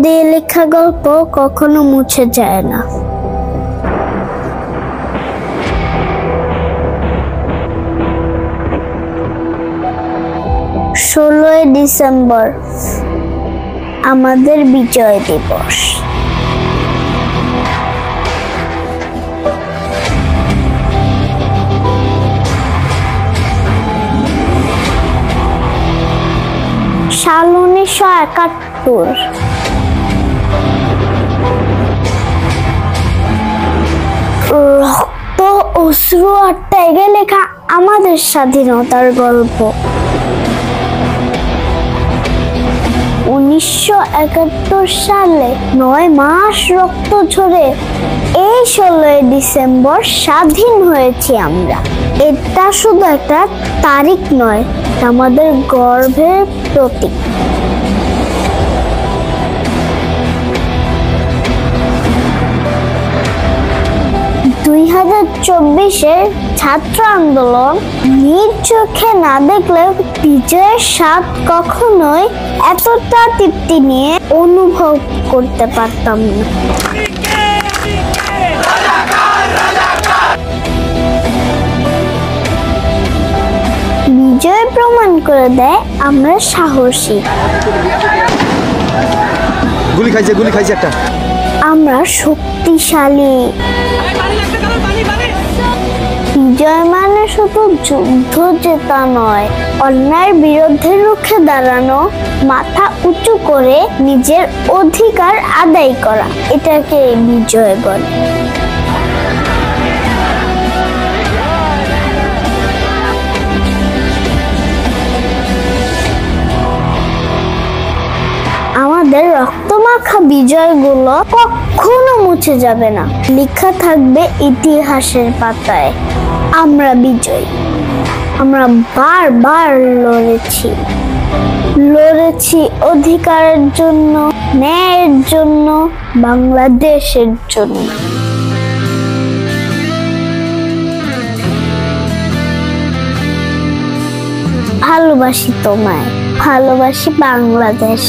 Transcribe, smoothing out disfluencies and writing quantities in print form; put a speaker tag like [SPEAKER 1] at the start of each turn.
[SPEAKER 1] দিয়ে লেখা গল্প কখনো মুছে যায় না। ষোলোই ডিসেম্বর আমাদের বিজয় দিবস। সাল 1971। রক্ত, অশ্রু আর ত্যাগে লেখা আমাদের স্বাধীনতার গল্প। 1971 সালে 9 মাস রক্ত ঝরে এই 16 ডিসেম্বর স্বাধীন হয়েছি আমরা। এটা শুধু একটা তারিখ নয়, আমাদের গর্বের প্রতীক। 2024-এর ছাত্র আন্দোলন নিজ চোখে না দেখলে বিজয়ের স্বাদ কখনোই এতটা তৃপ্তি নিয়ে অনুভব করতে পারতাম না। বিজয় প্রমাণ করে দেয় আমরা সাহসী।
[SPEAKER 2] গুলি খাইছে একটা।
[SPEAKER 1] আমরা শক্তিশালী। বিজয় মানে শুধু যুদ্ধ জেতা নয়, অন্যায়ের বিরুদ্ধে রুখে দাঁড়ানো, মাথা উঁচু করে নিজের অধিকার আদায় করা, এটাকে বিজয় বলে। আমাদের রক্তমাখা বিজয়গুলো কখনো মুছে যাবে না, লেখা থাকবে ইতিহাসের পাতায়। আমরা বিজয়ী। আমরা বারবার লড়েছি অধিকারের জন্য, ন্যায়ের জন্য, বাংলাদেশের জন্য। ভালোবাসি তোমায়, ভালোবাসি বাংলাদেশ।